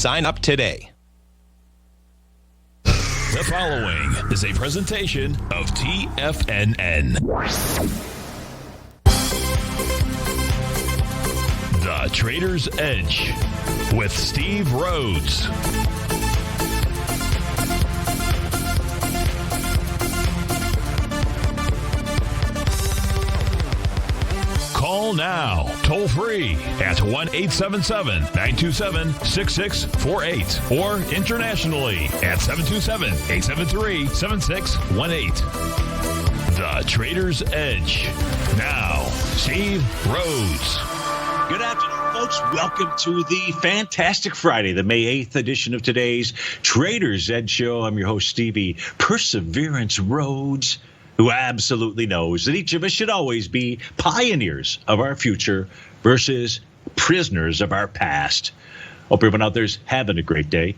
Sign up today. The following is a presentation of TFNN. The Trader's Edge with Steve Rhodes. Call now, toll free at 1-877-927-6648 or internationally at 727-873-7618. The Trader's Edge. Now, Steve Rhodes. Good afternoon, folks. Welcome to the fantastic Friday, the May 8th edition of today's Trader's Edge Show. I'm your host, Stevie Perseverance Rhodes, who absolutely knows that each of us should always be pioneers of our future versus prisoners of our past. Hope everyone out there is having a great day.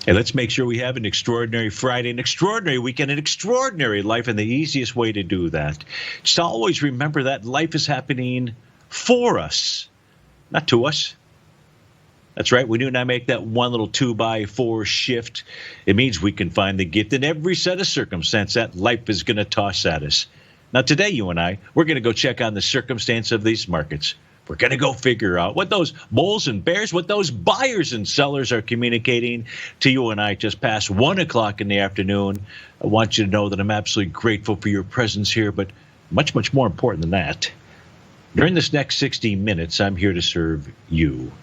And let's make sure we have an extraordinary Friday, an extraordinary weekend, an extraordinary life. And the easiest way to do that is to always remember that life is happening for us, not to us. That's right. When you and I make that one little 2x4 shift, it means we can find the gift in every set of circumstance that life is going to toss at us. Now, today, you and I, we're going to go check on the circumstance of these markets. We're going to go figure out what those bulls and bears, what those buyers and sellers are communicating to you and I just past 1 o'clock in the afternoon. I want you to know that I'm absolutely grateful for your presence here, but much, much more important than that, during this next 60 minutes, I'm here to serve you.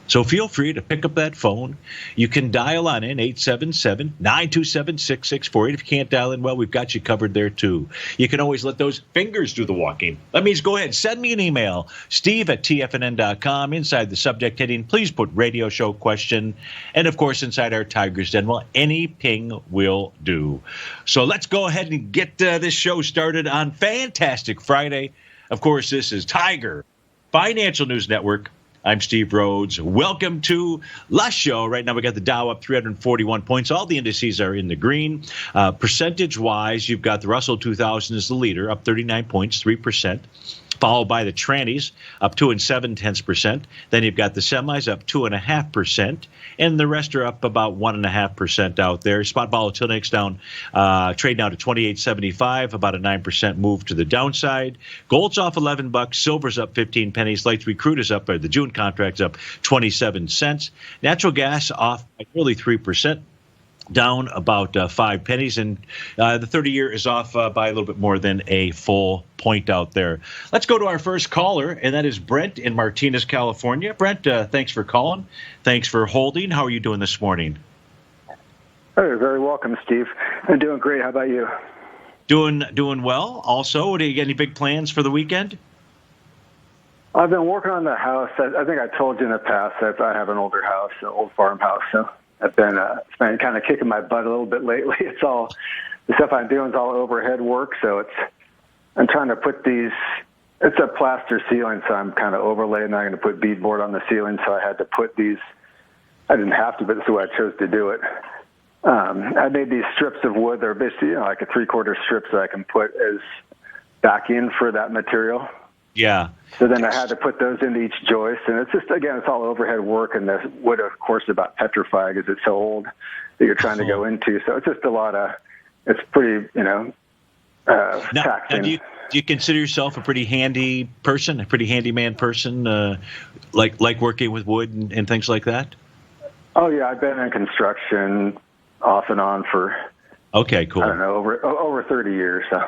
So feel free to pick up that phone. You can dial on in 877-927-6648. If you can't dial in, well, we've got you covered there too. You can always let those fingers do the walking. That means go ahead, send me an email, steve@tfnn.com. Inside the subject heading, please put radio show question. And of course, inside our Tiger's Den, well, any ping will do. So let's go ahead and get this show started on fantastic Friday. Of course, this is Tiger Financial News Network. I'm Steve Rhodes. Welcome to last show. Right now, we got the Dow up 341 points. All the indices are in the green. Percentage-wise, you've got the Russell 2000 as the leader, up 39 points, 3%. Followed by the trannies, up 2 7/10%. Then you've got the semis up 2.5%, and the rest are up about 1.5% out there. Spot volatility index down, trade now to 28.75, about a 9% move to the downside. Gold's off $11, silver's up 15 pennies. Light sweet crude is up, or the June contract's up 27 cents. Natural gas off by nearly 3%. Down about 5 pennies, and the 30-year is off by a little bit more than a full point out there. Let's go to our first caller, and that is Brent in Martinez, California. Brent, thanks for calling. Thanks for holding. How are you doing this morning? Oh, you're very welcome, Steve. I'm doing great. How about you? Doing well. Also, do you get any big plans for the weekend? I've been working on the house. I think I told you in the past that I have an older house, an old farmhouse, so I've been kind of kicking my butt a little bit lately. It's all the stuff I'm doing is all overhead work, so I'm trying to put these. It's a plaster ceiling, so I'm kind of overlaying. I'm going to put beadboard on the ceiling, so I had to put these. I didn't have to, but this is the way I chose to do it. I made these strips of wood. They're basically like a 3/4 strip, so I can put as backing for that material. Yeah. So then I had to put those into each joist, and it's just, again, it's all overhead work, and the wood, of course, is about petrified because it's so old that you're trying to go into. So it's just a lot of, it's pretty, taxing. Now do you consider yourself a pretty handy person, a pretty handyman person, like working with wood and things like that? Oh, yeah, I've been in construction off and on for, okay, cool. I don't know, over 30 years, so.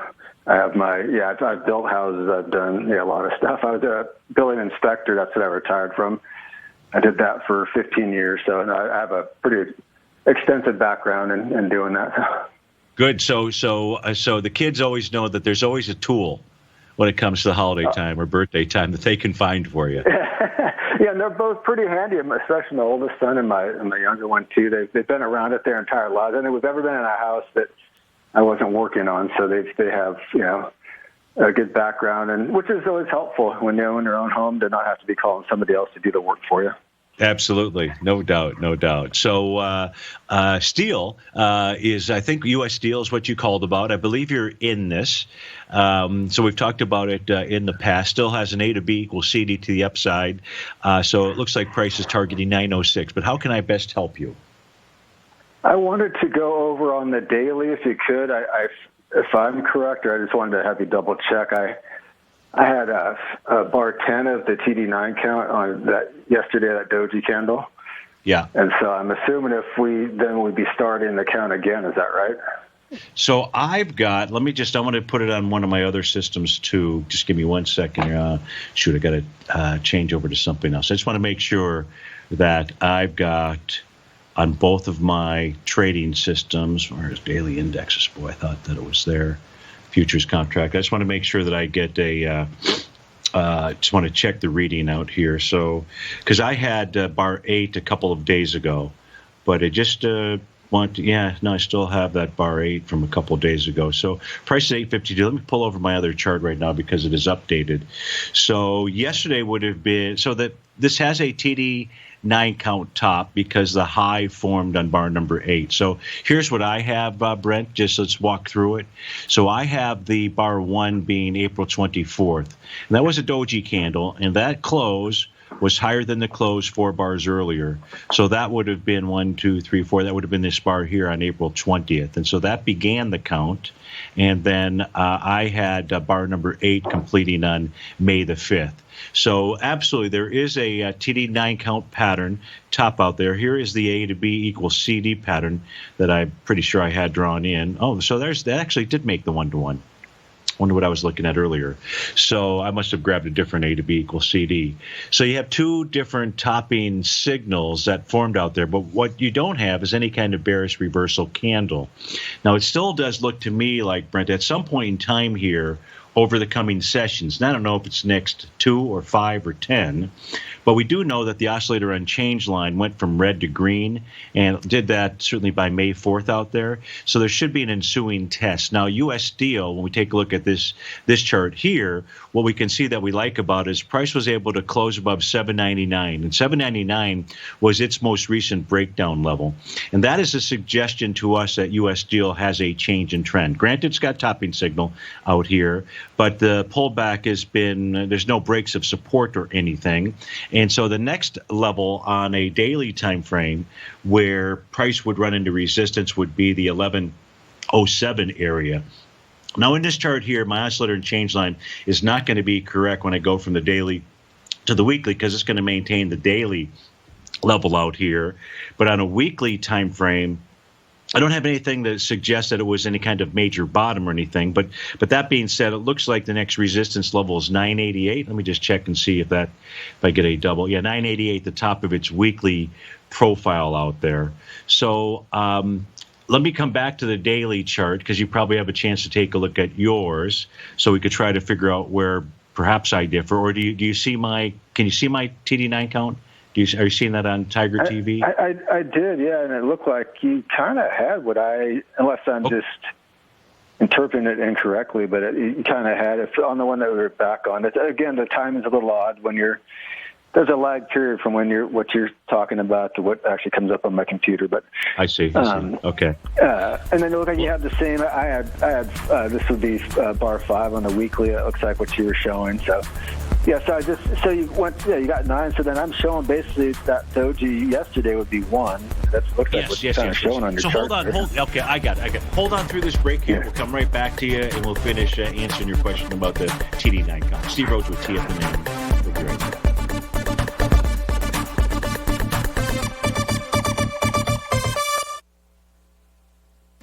I have I've built houses. I've done a lot of stuff. I was a building inspector. That's what I retired from. I did that for 15 years. So I have a pretty extensive background in doing that. Good. So the kids always know that there's always a tool when it comes to the holiday time or birthday time that they can find for you. Yeah, and they're both pretty handy, especially my oldest son and my younger one, too. They've been around it their entire lives. I don't think we've ever been in a house that I wasn't working on, so they have a good background, and which is always helpful when you own your own home to not have to be calling somebody else to do the work for you. Absolutely. No doubt. No doubt. So steel is, I think, U.S. steel is what you called about. I believe you're in this. So we've talked about it in the past. Still has an A to B equals CD to the upside. So it looks like price is targeting 906. But how can I best help you? I wanted to go over on the daily, if you could. If I'm correct, or I just wanted to have you double check. I had a bar 10 of the TD9 count on that yesterday, that doji candle. Yeah. And so I'm assuming if we'd be starting the count again. Is that right? So I've got, I want to put it on one of my other systems too. Just give me 1 second. Shoot, I got to change over to something else. I just want to make sure that I've got on both of my trading systems, where's daily indexes? Boy, I thought that it was there. Futures contract. I just want to make sure that I get just want to check the reading out here. So, because I had bar 8 a couple of days ago, but I just I still have that bar 8 from a couple of days ago. So price is 852. Let me pull over my other chart right now because it is updated. So yesterday would have been, so that this has a TD9 count top because the high formed on bar number 8. So here's what I have, Brent. Just let's walk through it. So I have the bar 1 being April 24th. And that was a doji candle, and that close was higher than the close 4 bars earlier. So that would have been 1, 2, 3, 4. That would have been this bar here on April 20th. And so that began the count. And then I had bar number 8 completing on May the 5th. So absolutely, there is a TD9 count pattern top out there. Here is the A to B equals CD pattern that I'm pretty sure I had drawn in. Oh, so that actually did make the 1-to-1. Wonder what I was looking at earlier. So I must have grabbed a different A to B equals CD. So you have 2 different topping signals that formed out there, but what you don't have is any kind of bearish reversal candle. Now, it still does look to me like, Brent, at some point in time here over the coming sessions, and I don't know if it's next 2 or 5 or 10, but we do know that the oscillator unchanged line went from red to green and did that certainly by May 4th out there. So there should be an ensuing test. Now, U.S. Steel, when we take a look at this chart here, what we can see that we like about is price was able to close above $7.99, and $7.99 was its most recent breakdown level. And that is a suggestion to us that U.S. Steel has a change in trend. Granted, it's got topping signal out here, but the pullback has been, there's no breaks of support or anything. And so the next level on a daily time frame where price would run into resistance would be the 1107 area. Now, in this chart here, my oscillator and change line is not going to be correct when I go from the daily to the weekly because it's going to maintain the daily level out here. But on a weekly time frame, I don't have anything that suggests that it was any kind of major bottom or anything. But that being said, it looks like the next resistance level is 988. Let me just check and see if I get a double. Yeah, 988, the top of its weekly profile out there. So let me come back to the daily chart because you probably have a chance to take a look at yours so we could try to figure out where perhaps I differ. Or can you see my TD9 count? Are you seeing that on Tiger TV? I did, yeah, and it looked like you kind of had unless I'm just interpreting it incorrectly, but you kind of had it on the one that we were back on. Again, the timing's a little odd when there's a lag period from what you're talking about to what actually comes up on my computer. But I see. Okay. And then it looked like you had the same. I had this would be bar 5 on the weekly. It looks like what you were showing. So. Yeah, so you got 9. So then I'm showing basically that doji yesterday would be 1. That looks like what's kind of showing on your chart. So hold on. Okay, I got it. Hold on through this break here. Yeah. We'll come right back to you and we'll finish answering your question about the TD9 count. Steve Rhodes with TFNN. We'll be right back.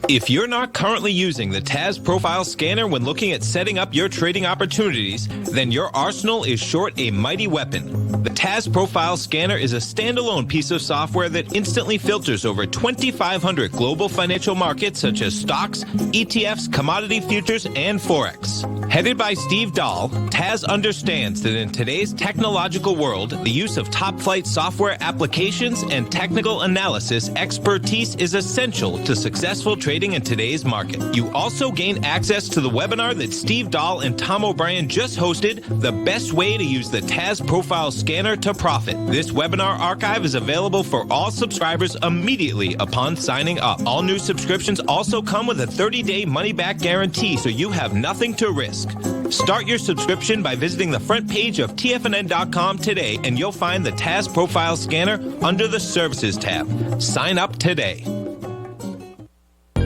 If you're not currently using the TAS Profile Scanner when looking at setting up your trading opportunities, then your arsenal is short a mighty weapon. The TAS Profile Scanner is a standalone piece of software that instantly filters over 2,500 global financial markets such as stocks, ETFs, commodity futures, and Forex. Headed by Steve Dahl, Taz understands that in today's technological world, the use of top-flight software applications and technical analysis expertise is essential to successful trading in today's market. You also gain access to the webinar that Steve Dahl and Tom O'Brien just hosted, The Best Way to Use the Taz Profile Scanner to Profit. This webinar archive is available for all subscribers immediately upon signing up. All new subscriptions also come with a 30-day money-back guarantee, so you have nothing to risk. Start your subscription by visiting the front page of TFNN.com today, and you'll find the Taz Profile Scanner under the Services tab. Sign up today.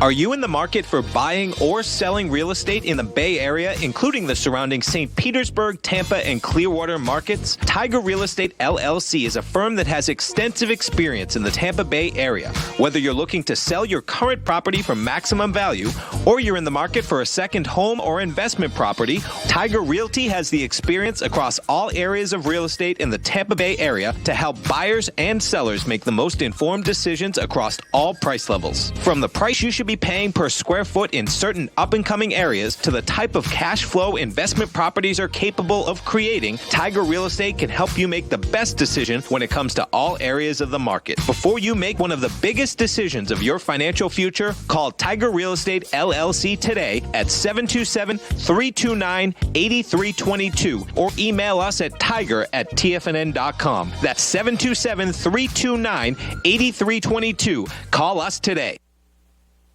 Are you in the market for buying or selling real estate in the Bay Area, including the surrounding St. Petersburg, Tampa, and Clearwater markets? Tiger Real Estate LLC is a firm that has extensive experience in the Tampa Bay area. Whether you're looking to sell your current property for maximum value, or you're in the market for a second home or investment property, Tiger Realty has the experience across all areas of real estate in the Tampa Bay area to help buyers and sellers make the most informed decisions across all price levels. From the price you should be paying per square foot in certain up-and-coming areas to the type of cash flow investment properties are capable of creating, Tiger Real Estate can help you make the best decision when it comes to all areas of the market. Before you make one of the biggest decisions of your financial future, call Tiger Real Estate LLC today at 727-329-8322 or email us at tiger@tfnn.com. That's 727-329-8322. Call us today.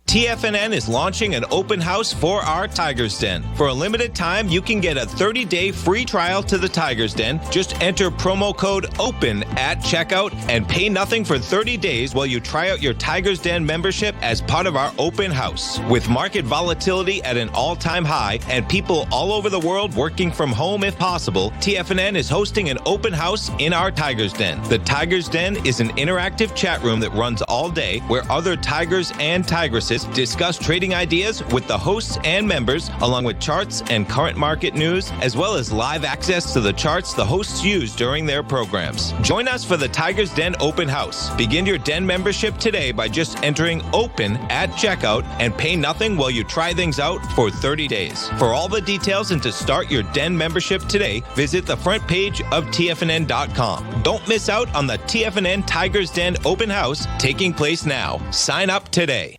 TFNN is launching an open house for our Tiger's Den. For a limited time, you can get a 30-day free trial to the Tiger's Den. Just enter promo code OPEN at checkout and pay nothing for 30 days while you try out your Tiger's Den membership as part of our open house. With market volatility at an all-time high and people all over the world working from home if possible, TFNN is hosting an open house in our Tiger's Den. The Tiger's Den is an interactive chat room that runs all day where other Tigers and Tigresses discuss trading ideas with the hosts and members, along with charts and current market news, as well as live access to the charts the hosts use during their programs. Join us for the Tiger's Den Open House. Begin your Den membership today by just entering OPEN at checkout and pay nothing while you try things out for 30 days. For all the details and to start your Den membership today, visit the front page of TFNN.com. Don't miss out on the TFNN Tiger's Den Open House taking place now. Sign up today.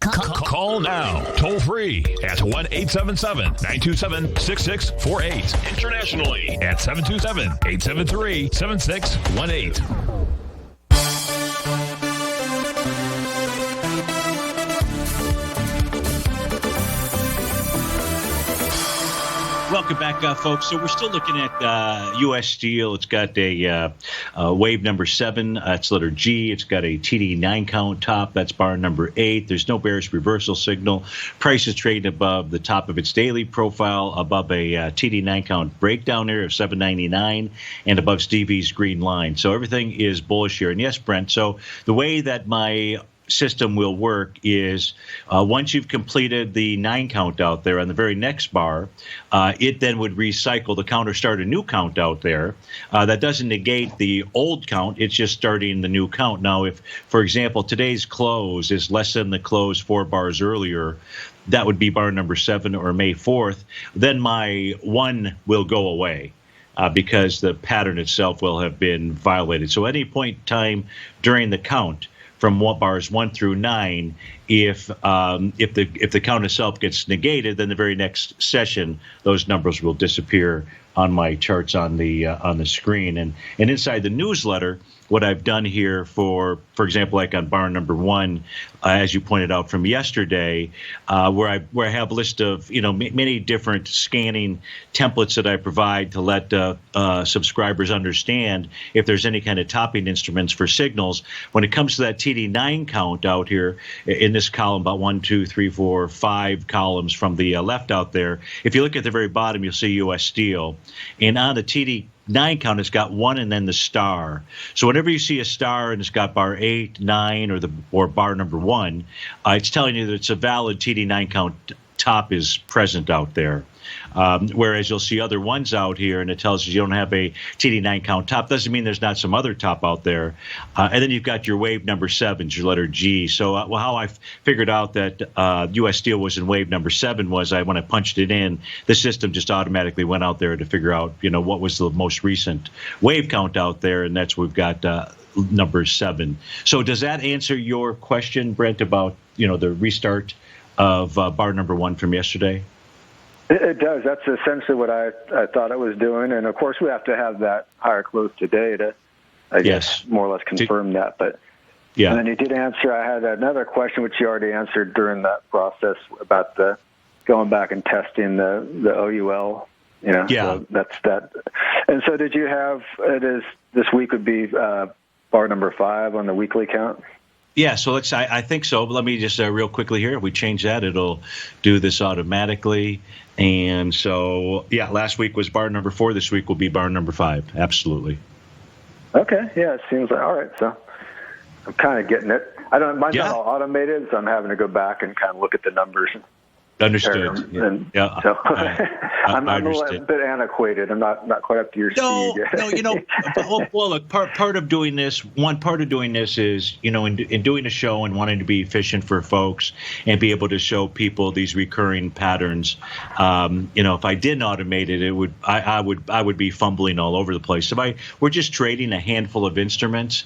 Call now, toll free at 1-877-927-6648. Internationally at 727-873-7618. Welcome back, folks. So we're still looking at U.S. Steel. It's got a wave number 7. It's letter G. It's got a TD9 count top. That's bar number 8. There's no bearish reversal signal. Price is trading above the top of its daily profile, above a TD9 count breakdown area of 799, and above Stevie's green line. So everything is bullish here. And yes, Brent, so the way that my system will work is once you've completed the 9 count out there on the very next bar, it then would recycle the count or start a new count out there. That doesn't negate the old count. It's just starting the new count. Now, if, for example, today's close is less than the close 4 bars earlier, that would be bar number 7 or May 4th, then my 1 will go away. Because the pattern itself will have been violated. So at any point in time during the count, from bars 1 through 9, if the count itself gets negated, then the very next session those numbers will disappear on my charts on the screen. And inside the newsletter, what I've done here for example, like on bar number 1, as you pointed out from yesterday, where I have a list of many different scanning templates that I provide to let subscribers understand if there's any kind of topping instruments for signals. When it comes to that TD9 count out here in this column, about 1, 2, 3, 4, 5 columns from the left out there, if you look at the very bottom, you'll see U.S. Steel, and on the TD9 count, it's got 1 and then the star. So whenever you see a star and it's got bar 8, 9, or bar number 1, it's telling you that it's a valid TD9 count top is present out there. Whereas you'll see other ones out here, and it tells you don't have a TD9 count top. Doesn't mean there's not some other top out there. And then you've got your wave number 7s, your letter G. So how I figured out that U.S. Steel was in wave number 7 was when I punched it in, the system just automatically went out there to figure out, what was the most recent wave count out there, and that's we've got number 7. So does that answer your question, Brent, about the restart of bar number 1 from yesterday? It does. That's essentially what I thought it was doing. And, of course, we have to have that higher close today to, I guess, more or less confirm that. But yeah. And then you did answer. I had another question, which you already answered during that process about the going back and testing the OUL. Yeah. So that's that. And so did you have this week would be bar number 5 on the weekly count? Yeah, so I think so. But let me just real quickly here. If we change that, it'll do this automatically. And so, last week was bar number 4. This week will be bar number 5. Absolutely. Okay. Yeah, it seems like all right. So I'm kind of getting it. Mine's not all automated, so I'm having to go back and kind of look at the numbers. Understood. So I'm a little bit antiquated. I'm not quite up to your speed. Well, look, part of doing this is, in doing a show and wanting to be efficient for folks and be able to show people these recurring patterns. If I didn't automate it, I would be fumbling all over the place. We're just trading a handful of instruments.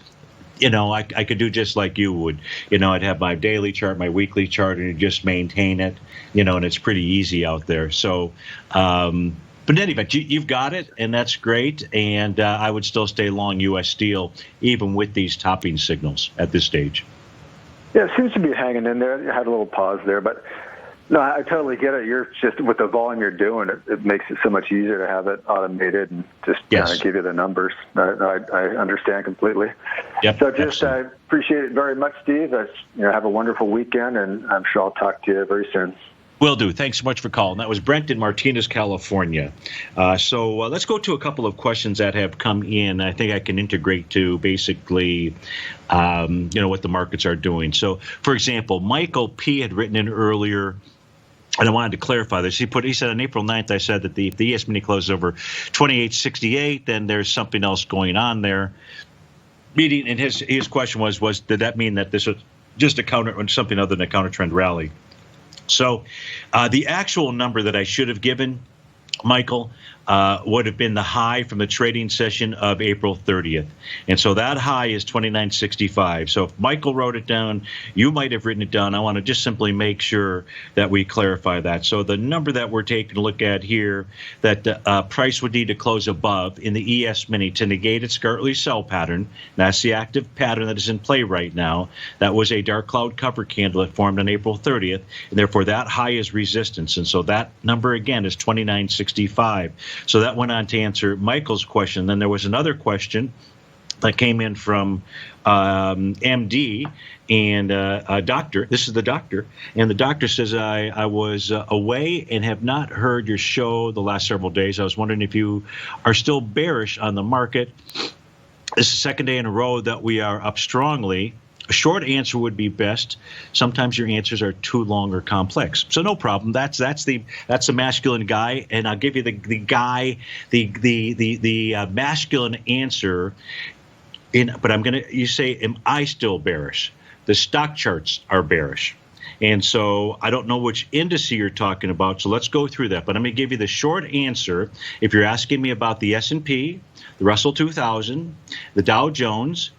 I could do just like you would. I'd have my daily chart, my weekly chart, and just maintain it. And it's pretty easy out there. So, but anyway, you've got it, and that's great. And I would still stay long U.S. Steel, even with these topping signals at this stage. Yeah, it seems to be hanging in there. I had a little pause there, but no, I totally get it. You're just with the volume you're doing, it makes it so much easier to have it automated and just kind of give you the numbers. I understand completely. Yep, so I appreciate it very much, Steve. Have a wonderful weekend, and I'm sure I'll talk to you very soon. Will do. Thanks so much for calling. That was Brent in Martinez, California. So let's go to a couple of questions that have come in. I think I can integrate to basically, what the markets are doing. So, for example, Michael P. had written in earlier, and I wanted to clarify this. He said on April 9th, I said that if the ES mini closes over 28.68, then there's something else going on there. Meaning, and his question was did that mean that this was just something other than a counter trend rally? So the actual number that I should have given, Michael, would have been the high from the trading session of April 30th. And so that high is 29.65. So if Michael wrote it down, you might have written it down. I want to just simply make sure that we clarify that. So the number that we're taking a look at here, that the price would need to close above in the ES mini to negate its Gartley sell pattern. That's the active pattern that is in play right now. That was a dark cloud cover candle that formed on April 30th. And therefore, that high is resistance. And so that number, again, is 29.65. So that went on to answer Michael's question. Then there was another question that came in from MD and a doctor. This is the doctor. And the doctor says, I was away and have not heard your show the last several days. I was wondering if you are still bearish on the market. This is the second day in a row that we are up strongly. A short answer would be best. Sometimes your answers are too long or complex. So no problem. That's the masculine guy, and I'll give you the masculine answer. But you say, am I still bearish? The stock charts are bearish. And so I don't know which indice you're talking about, so let's go through that. But I'm going to give you the short answer. If you're asking me about the S&P, the Russell 2000, the Dow Jones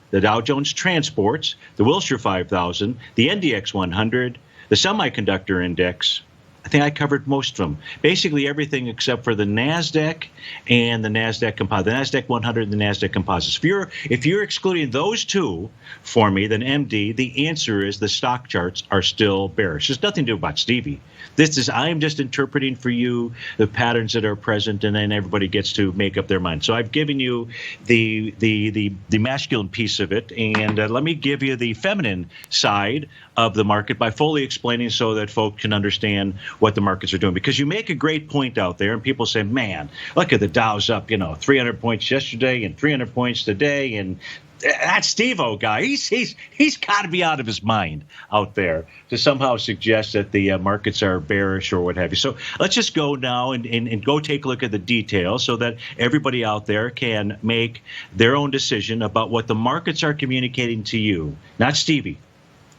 Transports, the Wilshire 5000, the NDX 100, the Semiconductor Index, I think I covered most of them. Basically everything except for the NASDAQ and the NASDAQ Composite, the NASDAQ 100 and the NASDAQ Composites. If you're excluding those two for me, then MD, the answer is the stock charts are still bearish. There's nothing to do about Stevie. I am just interpreting for you the patterns that are present, and then everybody gets to make up their mind. So I've given you the masculine piece of it, and let me give you the feminine side of the market by fully explaining so that folks can understand what the markets are doing. Because you make a great point out there, and people say, man, look at the Dow's up, 300 points yesterday and 300 points today, and that Steve-O guy, he's got to be out of his mind out there to somehow suggest that the markets are bearish or what have you. So let's just go now and go take a look at the details so that everybody out there can make their own decision about what the markets are communicating to you, not Stevie.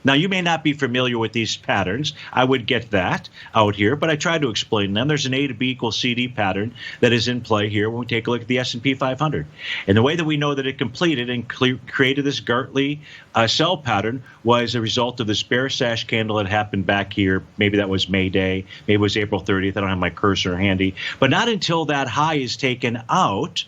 Now, you may not be familiar with these patterns. I would get that out here, but I try to explain them. There's an A to B equals CD pattern that is in play here when we take a look at the S&P 500. And the way that we know that it completed and created this Gartley sell pattern was a result of this bear sash candle that happened back here. Maybe that was May Day. Maybe it was April 30th. I don't have my cursor handy. But not until that high is taken out,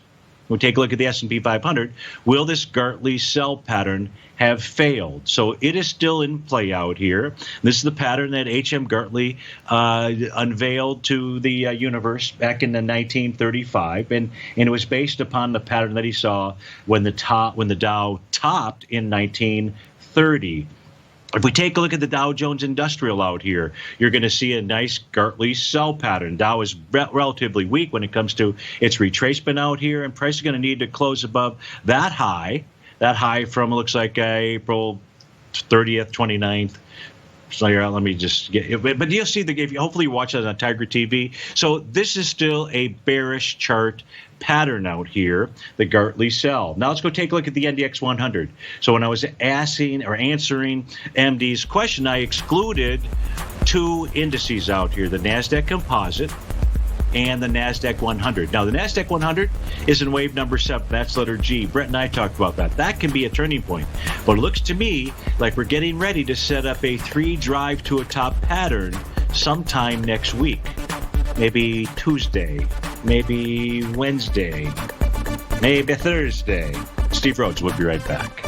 we'll take a look at the S&P 500, will this Gartley sell pattern have failed. So it is still in play out here. This is the pattern that H.M. Gartley unveiled to the universe back in 1935, and it was based upon the pattern that he saw when the Dow topped in 1930. If we take a look at the Dow Jones Industrial out here, you're going to see a nice Gartley sell pattern. Dow is relatively weak when it comes to its retracement out here, and price is going to need to close above that high. That high from, looks like April 30th, 29th. So here, let me just get it. But you'll see hopefully you watch that on Tiger TV. So this is still a bearish chart pattern out here, the Gartley sell. Now let's go take a look at the NDX 100. So when I was answering MD's question, I excluded two indices out here, the NASDAQ Composite and the NASDAQ 100. Now, the NASDAQ 100 is in wave number 7. That's letter G. Brett and I talked about that. That can be a turning point. But it looks to me like we're getting ready to set up a 3 drive to a top pattern sometime next week. Maybe Tuesday, maybe Wednesday, maybe Thursday. Steve Rhodes, we'll be right back.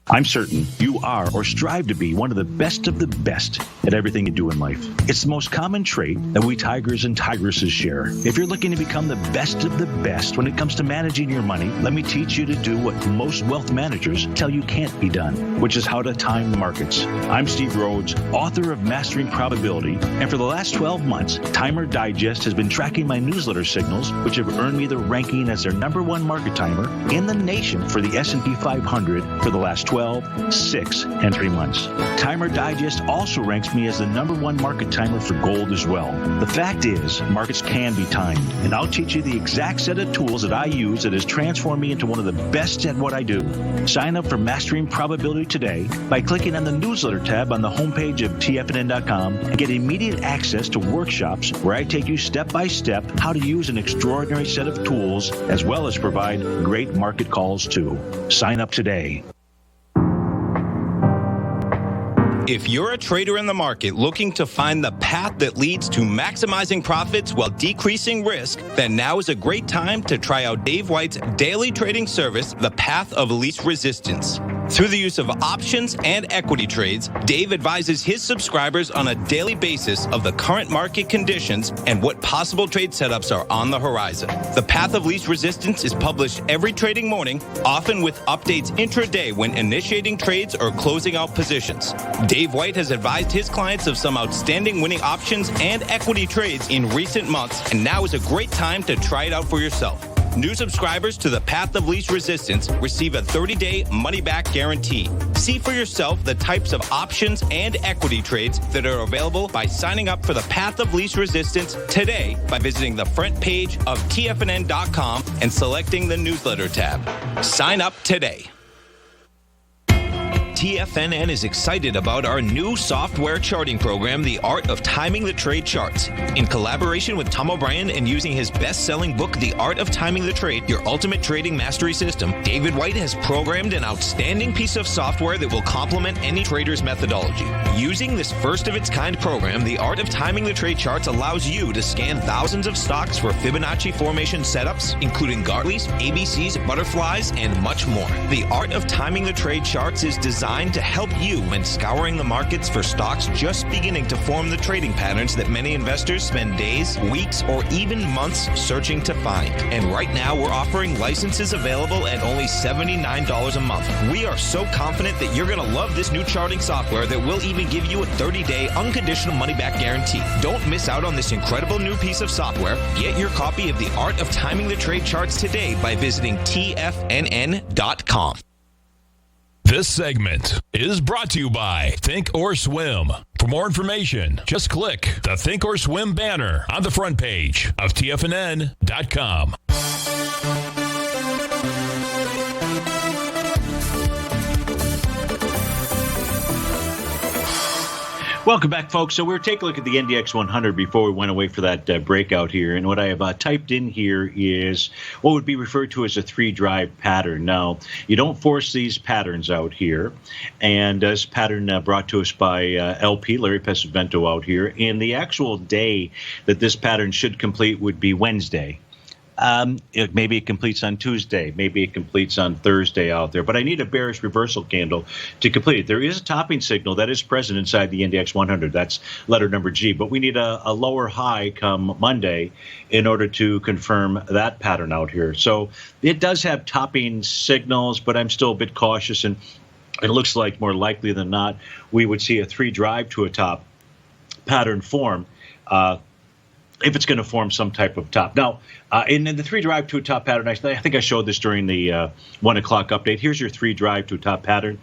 I'm certain you are or strive to be one of the best at everything you do in life. It's the most common trait that we tigers and tigresses share. If you're looking to become the best of the best when it comes to managing your money, let me teach you to do what most wealth managers tell you can't be done, which is how to time the markets. I'm Steve Rhodes, author of Mastering Probability, and for the last 12 months, Timer Digest has been tracking my newsletter signals, which have earned me the ranking as their #1 market timer in the nation for the S&P 500 for the last 12, 6, and 3 months. Timer Digest also ranks me as the #1 market timer for gold as well. The fact is, markets can be timed, and I'll teach you the exact set of tools that I use that has transformed me into one of the best at what I do. Sign up for Mastering Probability today by clicking on the newsletter tab on the homepage of TFNN.com and get immediate access to workshops where I take you step by step how to use an extraordinary set of tools as well as provide great market calls too. Sign up today. If you're a trader in the market looking to find the path that leads to maximizing profits while decreasing risk, then now is a great time to try out Dave White's daily trading service, The Path of Least Resistance. Through the use of options and equity trades, Dave advises his subscribers on a daily basis of the current market conditions and what possible trade setups are on the horizon. The Path of Least Resistance is published every trading morning, often with updates intraday when initiating trades or closing out positions. Dave White has advised his clients of some outstanding winning options and equity trades in recent months, and now is a great time to try it out for yourself. New subscribers to the Path of Least Resistance receive a 30-day money-back guarantee. See for yourself the types of options and equity trades that are available by signing up for the Path of Least Resistance today by visiting the front page of TFNN.com and selecting the newsletter tab. Sign up today. TFNN is excited about our new software charting program, The Art of Timing the Trade Charts. In collaboration with Tom O'Brien and using his best-selling book, The Art of Timing the Trade, Your Ultimate Trading Mastery System, David White has programmed an outstanding piece of software that will complement any trader's methodology. Using this first-of-its-kind program, The Art of Timing the Trade Charts allows you to scan thousands of stocks for Fibonacci formation setups, including Gartleys, ABCs, butterflies, and much more. The Art of Timing the Trade Charts is designed designed to help you when scouring the markets for stocks just beginning to form the trading patterns that many investors spend days, weeks, or even months searching to find. And right now, we're offering licenses available at only $79 a month. We are so confident that you're going to love this new charting software that will even give you a 30-day unconditional money-back guarantee. Don't miss out on this incredible new piece of software. Get your copy of The Art of Timing the Trade Charts today by visiting TFNN.com. This segment is brought to you by Think or Swim. For more information, just click the Think or Swim banner on the front page of TFNN.com. Welcome back, folks. So we're taking a look at the NDX 100 before we went away for that breakout here. And what I have typed in here is what would be referred to as a three-drive pattern. Now, you don't force these patterns out here. And this pattern brought to us by LP, Larry Pesavento, out here. And the actual day that this pattern should complete would be Wednesday. Maybe it completes on Tuesday. Maybe it completes on Thursday out there. But I need a bearish reversal candle to complete it. There is a topping signal that is present inside the Index 100. That's letter number G. But we need a lower high come Monday in order to confirm that pattern out here. So it does have topping signals, but I'm still a bit cautious. And it looks like more likely than not, we would see a three drive to a top pattern form. If it's going to form some type of top. Now, in the three drive to a top pattern, I think I showed this during the 1 o'clock update. Here's your three drive to a top pattern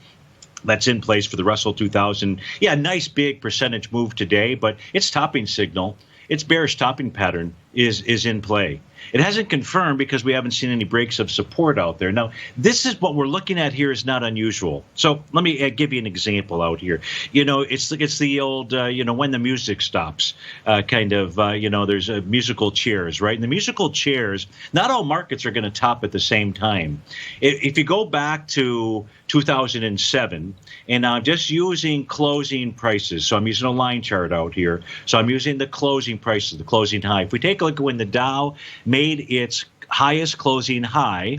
that's in place for the Russell 2000. Yeah, nice big percentage move today, but its topping signal, its bearish topping pattern is in play. It hasn't confirmed because we haven't seen any breaks of support out there. Now, this is what we're looking at here is not unusual. So let me give you an example out here. You know, it's the old, when the music stops there's musical chairs, right? And the musical chairs, not all markets are going to top at the same time. If you go back to 2007, and I'm just using closing prices. So I'm using a line chart out here. So I'm using the closing prices, the closing high. If we take a look at when the Dow made its highest closing high,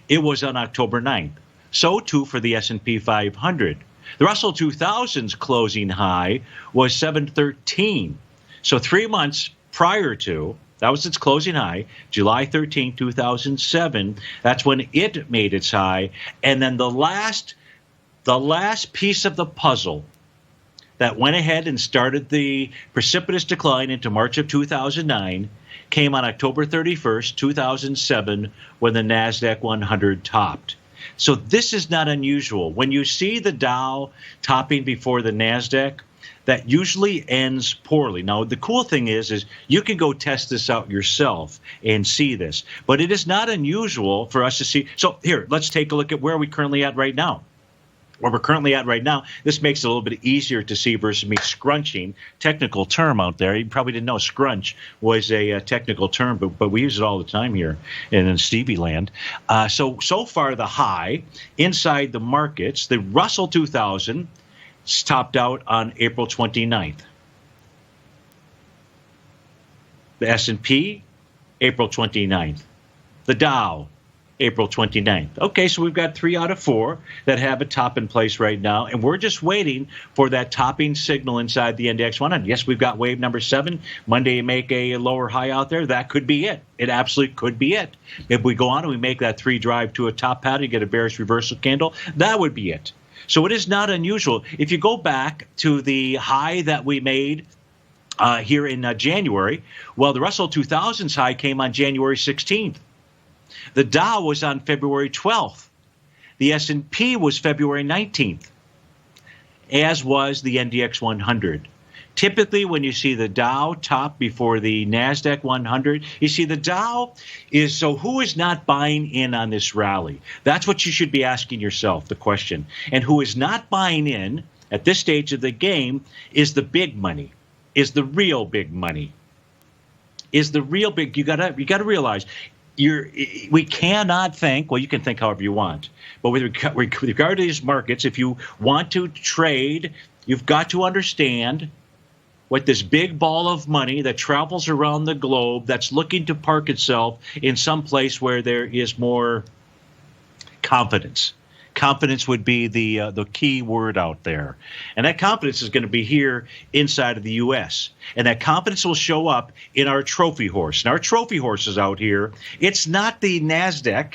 it was on October 9th. So too for the S&P 500. The Russell 2000's closing high was 713. So 3 months prior to, that was its closing high, July 13, 2007. That's when it made its high. And then the last piece of the puzzle that went ahead and started the precipitous decline into March of 2009 came on October 31st, 2007, when the NASDAQ 100 topped. So this is not unusual. When you see the Dow topping before the NASDAQ, that usually ends poorly. Now, the cool thing is you can go test this out yourself and see this. But it is not unusual for us to see. So here, let's take a look at where we're currently at right now. Where we're currently at right now, this makes it a little bit easier to see versus me scrunching. Technical term out there. You probably didn't know scrunch was a technical term, but we use it all the time here in Stevie land. So far, the high inside the markets, the Russell 2000 topped out on April 29th. The S&P, April 29th. The Dow, April 29th. Okay, so we've got 3 out of 4 that have a top in place right now, and we're just waiting for that topping signal inside the Index 100. Yes, we've got wave number 7. Monday, you make a lower high out there. That could be it. It absolutely could be it. If we go on and we make that 3 drive to a top pattern, you get a bearish reversal candle, that would be it. So it is not unusual. If you go back to the high that we made here in January, well, the Russell 2000's high came on January 16th. The Dow was on February 12th. The S&P was February 19th, as was the NDX 100. Typically, when you see the Dow top before the NASDAQ 100, you see the Dow is, so who is not buying in on this rally? That's what you should be asking yourself, the question. And who is not buying in at this stage of the game is the big money, is the real big money, is the real big. You gotta realize. We cannot think, well, you can think however you want, but with regard to these markets, if you want to trade, you've got to understand what this big ball of money that travels around the globe that's looking to park itself in some place where there is more confidence Confidence would be the key word out there. And that confidence is going to be here inside of the U.S. And that confidence will show up in our trophy horse. And our trophy horses out here, it's not the NASDAQ.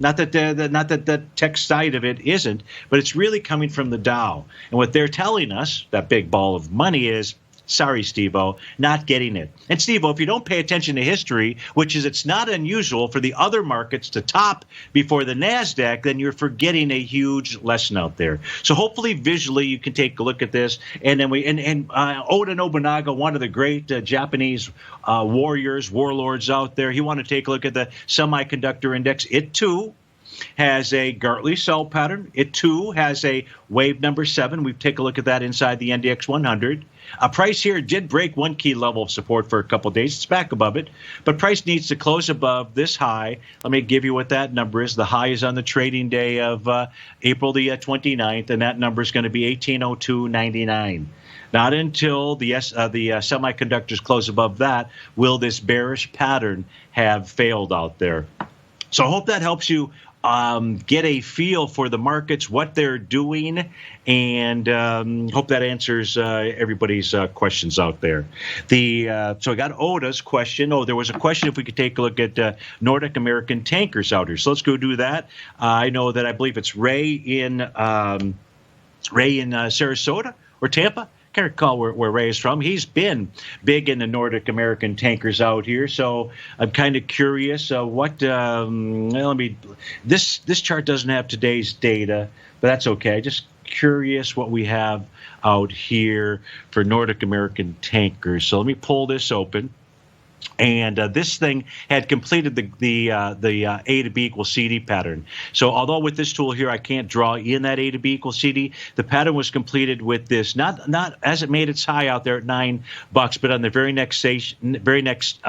Not that the tech side of it isn't, but it's really coming from the Dow. And what they're telling us, that big ball of money, is, sorry, Steve-O, not getting it. And Steve-O, if you don't pay attention to history, which is it's not unusual for the other markets to top before the NASDAQ, then you're forgetting a huge lesson out there. So hopefully visually you can take a look at this. And then Oda Nobunaga, one of the great Japanese warlords out there, he wanted to take a look at the semiconductor index. It too has a Gartley sell pattern. It too has a wave number 7. We take a look at that inside the NDX 100. Price here did break one key level of support for a couple of days. It's back above it, but price needs to close above this high. Let me give you what that number is. The high is on the trading day of April the 29th, and that number is going to be 1802.99. Not until the semiconductors close above that will this bearish pattern have failed out there. So I hope that helps you get a feel for the markets, what they're doing, and hope that answers everybody's questions out there. So I got Oda's question. Oh, there was a question if we could take a look at Nordic American tankers out here. So let's go do that. I know that I believe it's Ray in Sarasota or Tampa. Can't recall where Ray is from. He's been big in the Nordic American tankers out here, so I'm kind of curious. This chart doesn't have today's data, but that's okay. Just curious what we have out here for Nordic American tankers. So let me pull this open. And this thing had completed the A to B equals CD pattern. So although with this tool here I can't draw in that A to B equals CD, the pattern was completed with this, not as it made its high out there at $9, but on the very next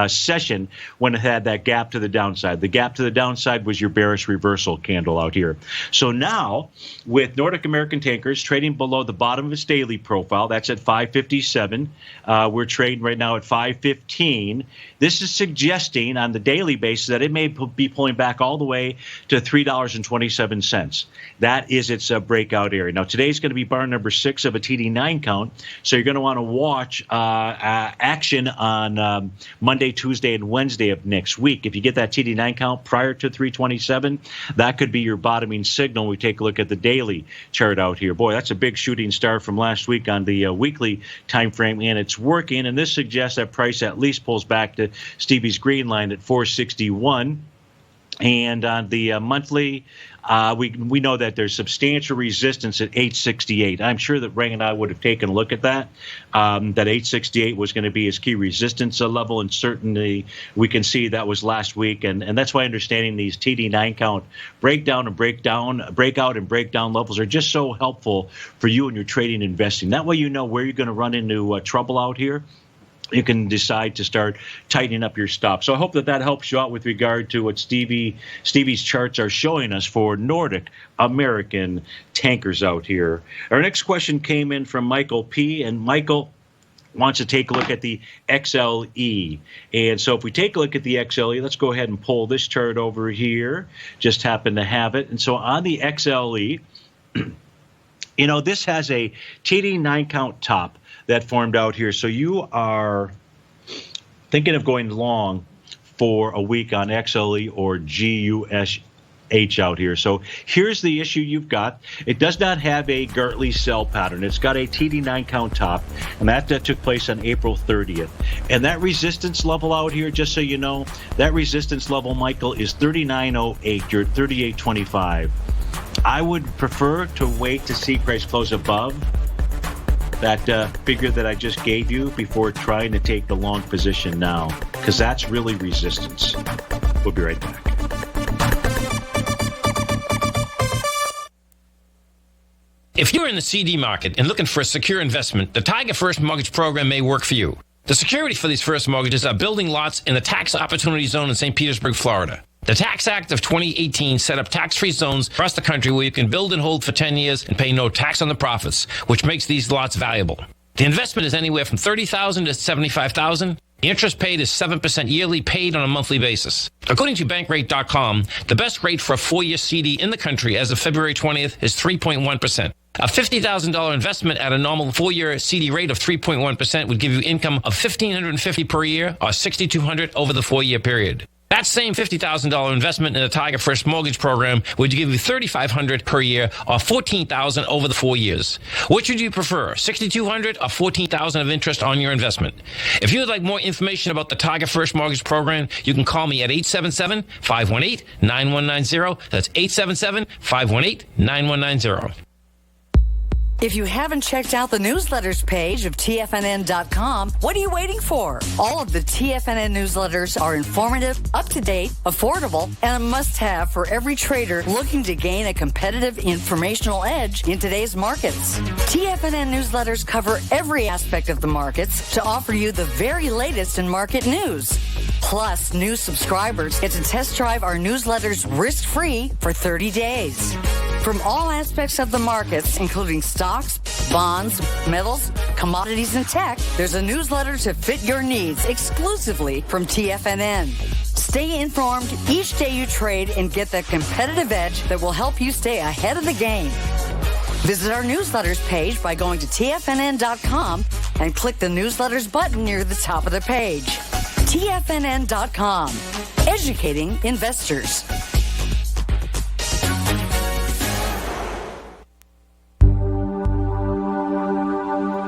session when it had that gap to the downside. The gap to the downside was your bearish reversal candle out here. So now with Nordic American tankers trading below the bottom of its daily profile, that's at 557. We're trading right now at 515. This is suggesting on the daily basis that it may be pulling back all the way to $3.27. That is its breakout area. Now, today's going to be bar number 6 of a TD9 count, so you're going to want to watch action on Monday, Tuesday, and Wednesday of next week. If you get that TD9 count prior to 327, that could be your bottoming signal. We take a look at the daily chart out here. Boy, that's a big shooting star from last week on the weekly time frame, and it's working, and this suggests that price at least pulls back to Stevie's green line at 461. And on the monthly, we know that there's substantial resistance at 868. I'm sure that Ray and I would have taken a look at that. That 868 was going to be his key resistance level, and certainly we can see that was last week. And that's why understanding these TD9 count breakout and breakdown levels are just so helpful for you and your trading and investing. That way you know where you're going to run into trouble out here. You can decide to start tightening up your stop. So I hope that helps you out with regard to what Stevie's charts are showing us for Nordic American tankers out here. Our next question came in from Michael P., and Michael wants to take a look at the XLE. And so if we take a look at the XLE, let's go ahead and pull this chart over here. Just happen to have it. And so on the XLE, this has a TD9 count top that formed out here. So you are thinking of going long for a week on XLE or GUSH out here. So here's the issue you've got. It does not have a Gartley sell pattern. It's got a TD9 count top, and that took place on April 30th. And that resistance level out here, just so you know, that resistance level, Michael, is 39.08. You're at 38.25. I would prefer to wait to see price close above that figure that I just gave you before trying to take the long position now, because that's really resistance. We'll be right back. If you're in the CD market and looking for a secure investment, the Tiger First Mortgage Program may work for you. The security for these first mortgages are building lots in the tax opportunity zone in St. Petersburg, Florida. The Tax Act of 2018 set up tax-free zones across the country where you can build and hold for 10 years and pay no tax on the profits, which makes these lots valuable. The investment is anywhere from $30,000 to $75,000. The interest paid is 7% yearly, paid on a monthly basis. According to Bankrate.com, the best rate for a 4-year CD in the country as of February 20th is 3.1%. A $50,000 investment at a normal 4-year CD rate of 3.1% would give you income of $1,550 per year or $6,200 over the 4-year period. That same $50,000 investment in the Tiger First Mortgage Program would give you $3,500 per year or $14,000 over the 4 years. Which would you prefer, $6,200 or $14,000 of interest on your investment? If you would like more information about the Tiger First Mortgage Program, you can call me at 877-518-9190. That's 877-518-9190. If you haven't checked out the newsletters page of TFNN.com, what are you waiting for? All of the TFNN newsletters are informative, up-to-date, affordable, and a must-have for every trader looking to gain a competitive informational edge in today's markets. TFNN newsletters cover every aspect of the markets to offer you the very latest in market news. Plus, new subscribers get to test drive our newsletters risk-free for 30 days. From all aspects of the markets, including stocks, bonds, metals, commodities, and tech, there's a newsletter to fit your needs exclusively from TFNN. Stay informed each day you trade and get the competitive edge that will help you stay ahead of the game. Visit our newsletters page by going to TFNN.com and click the newsletters button near the top of the page. TFNN.com, educating investors.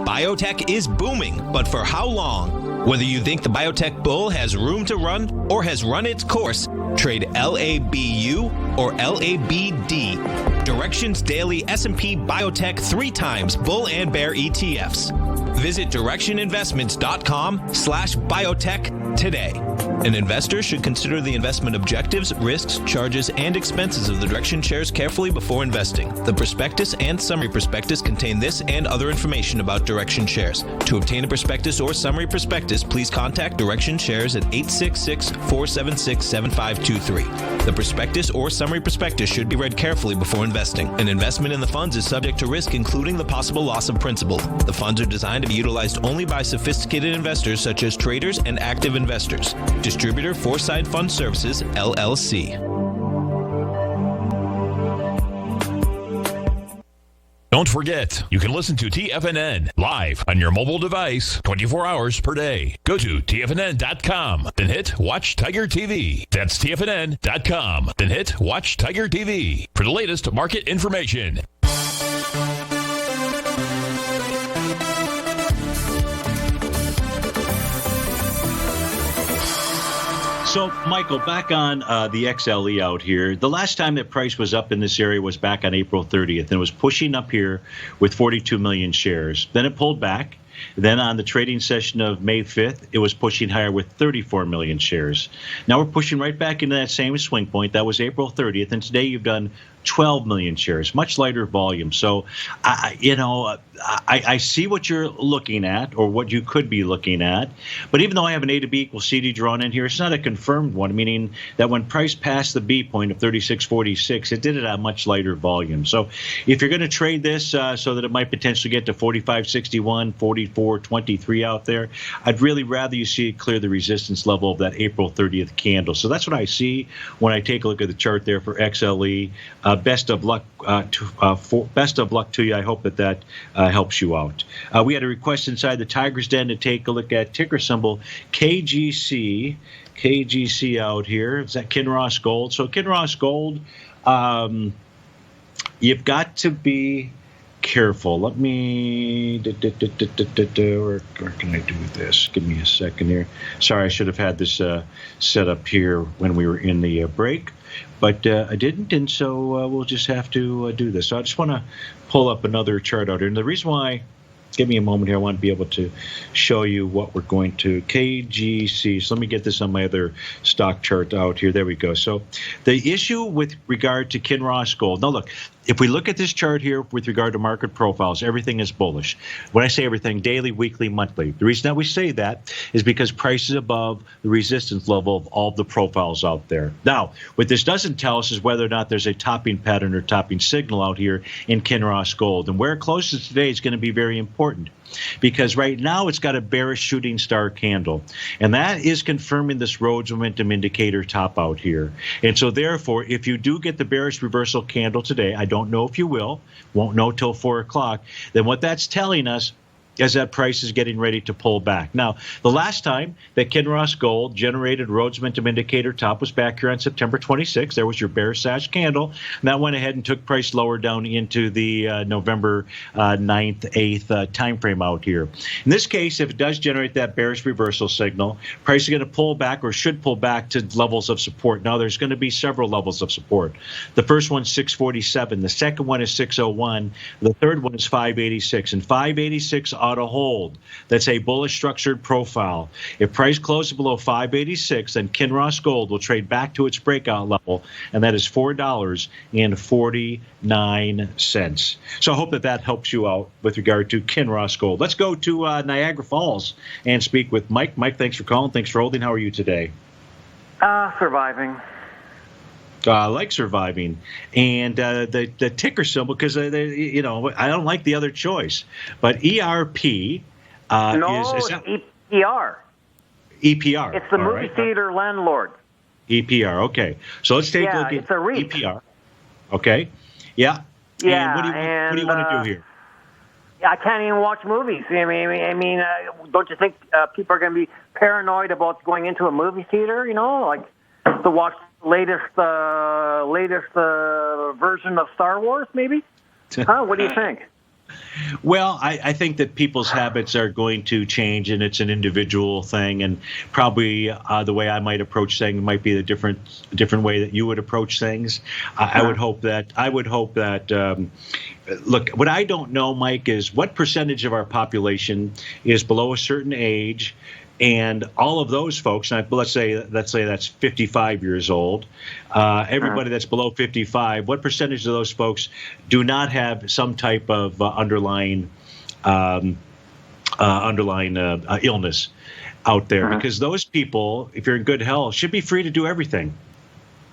Biotech is booming, but for how long? Whether you think the biotech bull has room to run or has run its course, trade LABU or LABD. Direction's daily S&P Biotech 3 times bull and bear ETFs. Visit directioninvestments.com/biotech today. An investor should consider the investment objectives, risks, charges, and expenses of the Direction shares carefully before investing. The prospectus and summary prospectus contain this and other information about Direction shares. To obtain a prospectus or summary prospectus, please contact Direction shares at 866-476-7523. The prospectus or summary prospectus should be read carefully before investing. An investment in the funds is subject to risk, including the possible loss of principal. The funds are designed to be utilized only by sophisticated investors such as traders and active investors. Distributor Foreside Fund Services, LLC. Don't forget, you can listen to TFNN live on your mobile device 24 hours per day. Go to TFNN.com, then hit Watch Tiger TV. That's TFNN.com, then hit Watch Tiger TV for the latest market information. So, Michael, back on the XLE out here, the last time that price was up in this area was back on April 30th, and it was pushing up here with 42 million shares. Then it pulled back. Then on the trading session of May 5th, it was pushing higher with 34 million shares. Now we're pushing right back into that same swing point. That was April 30th, and today you've done 12 million shares, much lighter volume. So, I see what you're looking at, or what you could be looking at. But even though I have an A to B equals CD drawn in here, it's not a confirmed one, meaning that when price passed the B point of 36.46, it did it at much lighter volume. So if you're going to trade this so that it might potentially get to 45.61, 44.23 out there, I'd really rather you see it clear the resistance level of that April 30th candle. So that's what I see when I take a look at the chart there for XLE. Best of luck to you. I hope that helps you out. We had a request inside the Tiger's Den to take a look at ticker symbol KGC. KGC out here. Is that Kinross Gold? So Kinross Gold, you've got to be careful. Let me, where can I do this? Give me a second here. Sorry, I should have had this set up here when we were in the break, but I didn't, and so we'll just have to do this. So I just want to pull up another chart out here. And the reason why, give me a moment here, I want to be able to show you what we're going to, KGC. So let me get this on my other stock chart out here. There we go. So the issue with regard to Kinross Gold, now look, if we look at this chart here with regard to market profiles, everything is bullish. When I say everything, daily, weekly, monthly. The reason that we say that is because price is above the resistance level of all the profiles out there. Now, what this doesn't tell us is whether or not there's a topping pattern or topping signal out here in Kinross Gold. And where it closes today is going to be very important. important because right now it's got a bearish shooting star candle, and that is confirming this Rhodes momentum indicator top out here. And so therefore, if you do get the bearish reversal candle today, I don't know if you will, won't know till 4 o'clock, then what that's telling us as that price is getting ready to pull back. Now, the last time that Kinross Gold generated Rhodes momentum indicator top was back here on September 26th. There was your bear sash candle, and that went ahead and took price lower down into the November 9th, 8th time frame out here. In this case, if it does generate that bearish reversal signal, price is going to pull back or should pull back to levels of support. Now, there's going to be several levels of support. The first one's 647. The second one is 601. The third one is 586. And 586 ought to hold. That's a bullish structured profile. If price closes below 586, then Kinross Gold will trade back to its breakout level, and that is $4.49. So I hope that helps you out with regard to Kinross Gold. Let's go to Niagara Falls and speak with Mike. Mike, thanks for calling. Thanks for holding. How are you today? Surviving. Like surviving, and the ticker symbol, because I don't like the other choice, but ERP is that EPR. EPR. It's the movie theater landlord. EPR. Okay, so let's take a look at EPR. Okay, yeah. Yeah. And what do you want to do here? I can't even watch movies. I mean, don't you think people are going to be paranoid about going into a movie theater? You know, like to watch latest version of Star Wars, maybe? Huh? What do you think? Well, I think that people's habits are going to change, and it's an individual thing, and probably the way I might approach things might be a different way that you would approach things. I would hope that. Look, what I don't know, Mike, is what percentage of our population is below a certain age. And all of those folks, let's say that's 55 years old. Everybody that's below 55, what percentage of those folks do not have some type of underlying illness out there? Because those people, if you're in good health, should be free to do everything.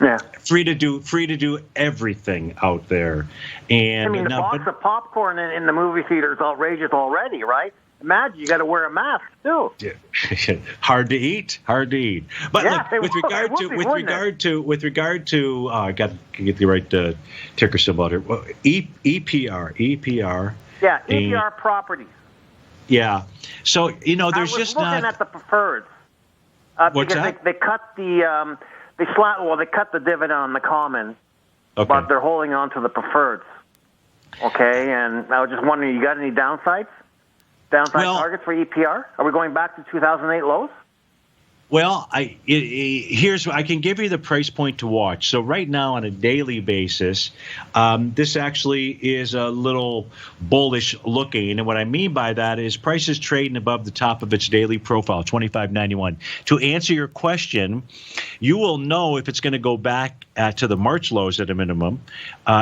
Yeah, free to do everything out there. And I mean, the box of popcorn in the movie theater is outrageous already, right? Imagine you got to wear a mask too. Yeah. Hard to eat. But look, with regard to, I got to get the right ticker symbol out here. Well, EPR. Yeah, EPR properties. Yeah. So there's just not. I was looking at the preferreds. What's because that? They cut the they cut the dividend on the common, but they're holding on to the preferreds. Okay, and I was just wondering, you got any downsides? Targets for EPR? Are we going back to 2008 lows? Well, I can give you the price point to watch. So right now on a daily basis, this actually is a little bullish looking. And what I mean by that is price is trading above the top of its daily profile, 25.91. To answer your question, you will know if it's going to go back to the March lows at a minimum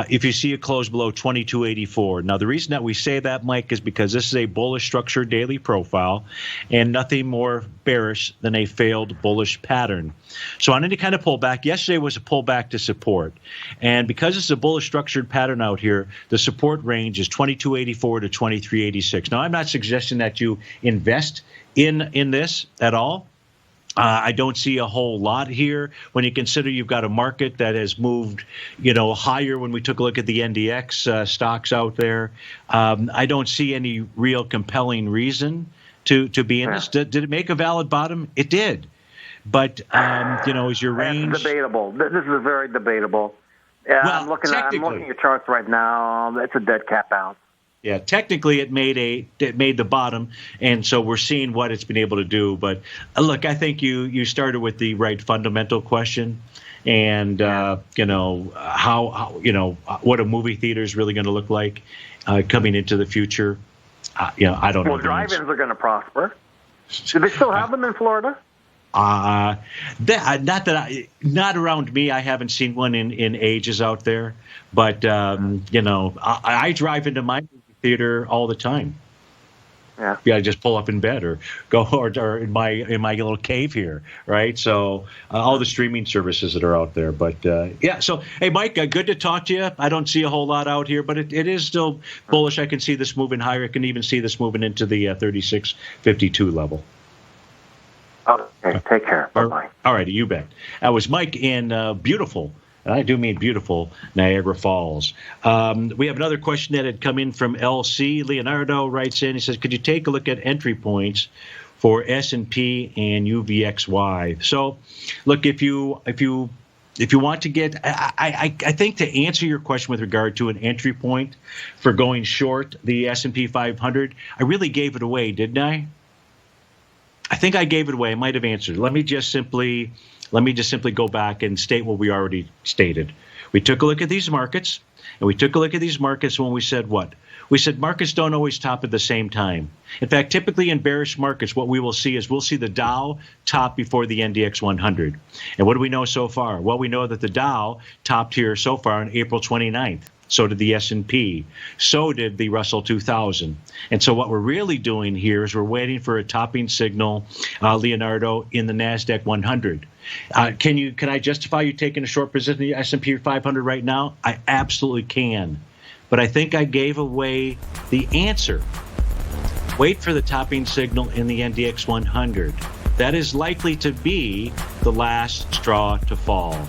if you see it close below 22.84. Now, the reason that we say that, Mike, is because this is a bullish structured daily profile and nothing more bearish than a failed bullish pattern. So on any kind of pullback, yesterday was a pullback to support. And because it's a bullish structured pattern out here, the support range is 22.84 to 23.86. Now, I'm not suggesting that you invest in this at all. I don't see a whole lot here when you consider you've got a market that has moved, higher when we took a look at the NDX stocks out there. I don't see any real compelling reason to be in this. Did it make a valid bottom? It did. But, is your range... That's debatable. This is very debatable. Yeah, well, I'm looking at your charts right now. It's a dead cat bounce. Yeah, technically it made the bottom, and so we're seeing what it's been able to do. But look, I think you started with the right fundamental question, and how what a movie theater is really going to look like coming into the future. I don't know. Well, drive-ins are going to prosper. Do they still have them in Florida? Not around me. I haven't seen one in ages out there. But I drive into my movie theater all the time. Yeah, just pull up in bed or go or in my little cave here, right? So all the streaming services that are out there. But so hey, Mike, good to talk to you. I don't see a whole lot out here, but it is still bullish. I can see this moving higher. I can even see this moving into the 36.52 level. Okay, take care. Bye-bye. All righty, you bet. That was Mike in beautiful, and I do mean beautiful, Niagara Falls. We have another question that had come in from LC. Leonardo writes in, he says, could you take a look at entry points for S&P and UVXY? So, look, if you want to get, I think to answer your question with regard to an entry point for going short the S&P 500, I really gave it away, didn't I? I think I gave it away. I might have answered. Let me just simply go back and state what we already stated. We took a look at these markets, and we took a look at these markets when we said what? We said markets don't always top at the same time. In fact, typically in bearish markets, what we will see is we'll see the Dow top before the NDX 100. And what do we know so far? Well, we know that the Dow topped here so far on April 29th. So did the S&P. So did the Russell 2000. And so what we're really doing here is we're waiting for a topping signal, Leonardo, in the NASDAQ 100. Can I justify you taking a short position in the S&P 500 right now? I absolutely can. But I think I gave away the answer. Wait for the topping signal in the NDX 100. That is likely to be the last straw to fall.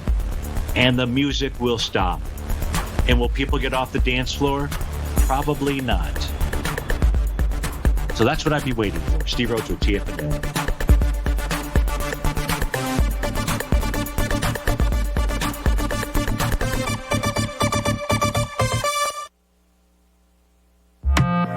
And the music will stop. And will people get off the dance floor? Probably not. So that's what I'd be waiting for. Steve Rhodes with TFNN.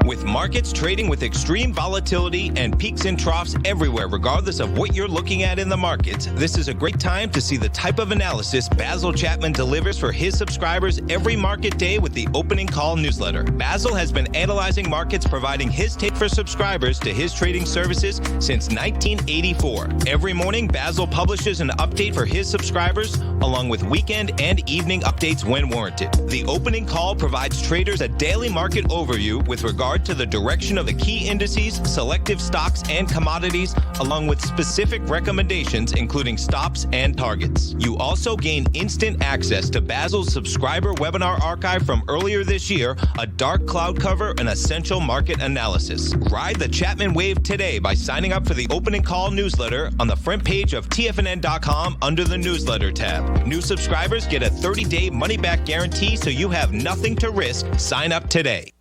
With markets trading with extreme volatility and peaks and troughs everywhere, regardless of what you're looking at in the markets, this is a great time to see the type of analysis Basil Chapman delivers for his subscribers every market day with the Opening Call newsletter. Basil has been analyzing markets, providing his take for subscribers to his trading services since 1984. Every morning, Basil publishes an update for his subscribers, along with weekend and evening updates when warranted. The Opening Call provides traders a daily market overview with regard to the direction of the key indices, selective stocks, and commodities, along with specific recommendations, including stops and targets. You also gain instant access to Basil's subscriber webinar archive from earlier this year, a dark cloud cover, and essential market analysis. Ride the Chapman wave today by signing up for the Opening Call newsletter on the front page of TFNN.com under the newsletter tab. New subscribers get a 30-day money-back guarantee, so you have nothing to risk. Sign up today.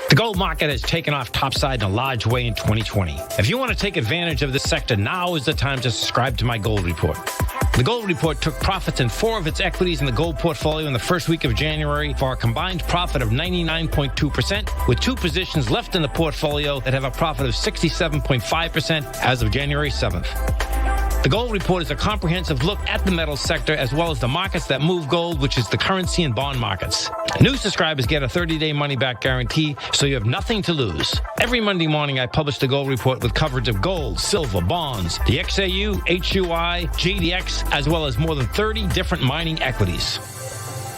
The gold market has taken off topside in a large way in 2020. If you want to take advantage of this sector, now is the time to subscribe to my gold report. The gold report took profits in 4 of its equities in the gold portfolio in the first week of January for a combined profit of 99.2%, with 2 positions left in the portfolio that have a profit of 67.5% as of January 7th. The gold report is a comprehensive look at the metals sector as well as the markets that move gold, which is the currency and bond markets. New subscribers get a 30-day money-back guarantee, so you have nothing to lose. Every Monday morning, I publish the gold report with coverage of gold, silver, bonds, the XAU, HUI, GDX, as well as more than 30 different mining equities.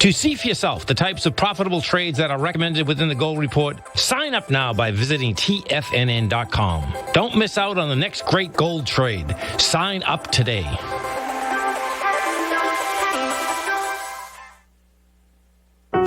To see for yourself the types of profitable trades that are recommended within the gold report, sign up now by visiting TFNN.com. Don't miss out on the next great gold trade. Sign up today.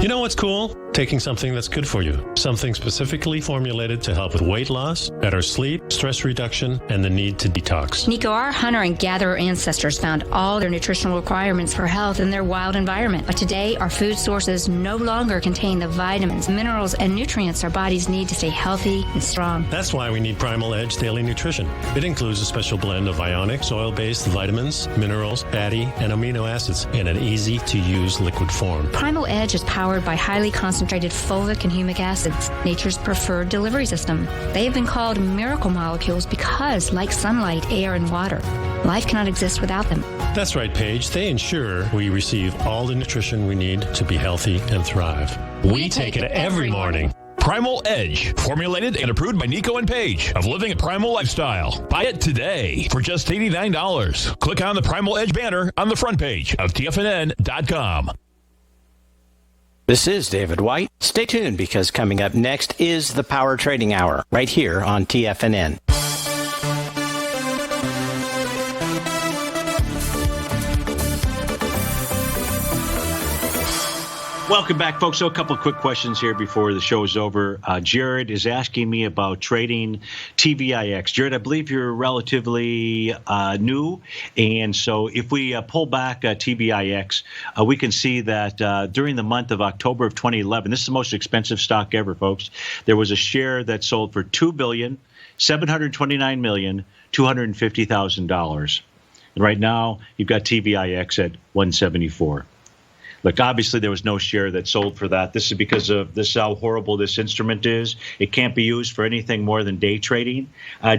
You know what's cool? Taking something that's good for you. Something specifically formulated to help with weight loss, better sleep, stress reduction, and the need to detox. Nico, our hunter and gatherer ancestors found all their nutritional requirements for health in their wild environment. But today, our food sources no longer contain the vitamins, minerals, and nutrients our bodies need to stay healthy and strong. That's why we need Primal Edge Daily Nutrition. It includes a special blend of ionic, soil-based vitamins, minerals, fatty, and amino acids in an easy-to-use liquid form. Primal Edge is powered by highly concentrated fulvic and humic acids, nature's preferred delivery system. They have been called miracle molecules because, like sunlight, air, and water, life cannot exist without them. That's right, Paige. They ensure we receive all the nutrition we need to be healthy and thrive. We take it every morning. Primal Edge, formulated and approved by Nico and Paige of Living a Primal Lifestyle. Buy it today for just $89. Click on the Primal Edge banner on the front page of TFNN.com. This is David White. Stay tuned because coming up next is the Power Trading Hour right here on TFNN. Welcome back, folks. So a couple of quick questions here before the show is over. Jared is asking me about trading TVIX. Jared, I believe you're relatively new, and so if we pull back TVIX, we can see that during the month of October of 2011, this is the most expensive stock ever, folks. There was a share that sold for $2,729,250,000. And right now, you've got TVIX at 174. Look, obviously there was no share that sold for that. This is because of this how horrible this instrument is. It can't be used for anything more than day trading,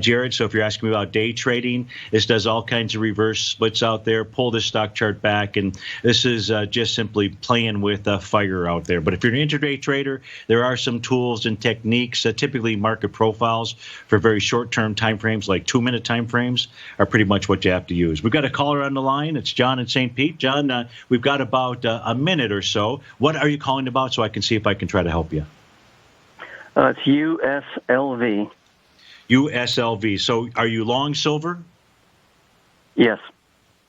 Jared. So if you're asking me about day trading, this does all kinds of reverse splits out there. Pull this stock chart back, and this is just simply playing with fire out there. But if you're an intraday trader, there are some tools and techniques. Typically, market profiles for very short-term time frames, like 2-minute time frames, are pretty much what you have to use. We've got a caller on the line. It's John in St. Pete. John, we've got about a minute or so. What are you calling about so I can see if I can try to help you? It's USLV. USLV. So are you long silver? Yes.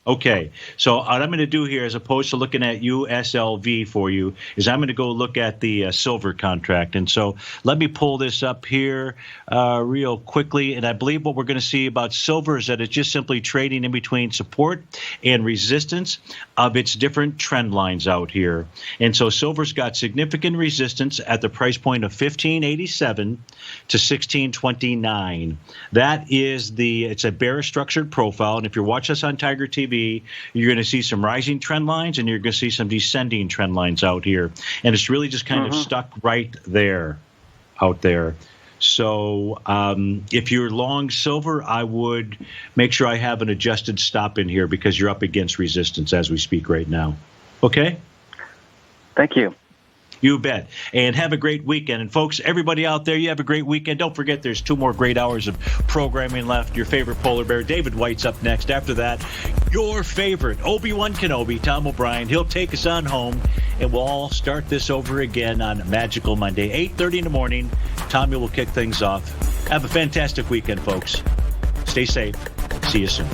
Okay, so what I'm going to do here, as opposed to looking at USLV for you, is I'm going to go look at the silver contract. And so let me pull this up here real quickly. And I believe what we're going to see about silver is that it's just simply trading in between support and resistance of its different trend lines out here. And so silver's got significant resistance at the price point of $15.87 to $16.29. That is it's a bearish structured profile. And if you're watching us on Tiger TV, you're going to see some rising trend lines and you're going to see some descending trend lines out here. And it's really just kind of stuck right there, out there. So if you're long silver, I would make sure I have an adjusted stop in here because you're up against resistance as we speak right now. Okay? Thank you. You bet. And have a great weekend. And folks, everybody out there, you have a great weekend. Don't forget there's 2 more great hours of programming left. Your favorite polar bear, David White's up next. After that, your favorite Obi-Wan Kenobi, Tom O'Brien. He'll take us on home, and we'll all start this over again on Magical Monday, 8:30 in the morning. Tommy will kick things off. Have a fantastic weekend, folks. Stay safe. See you soon.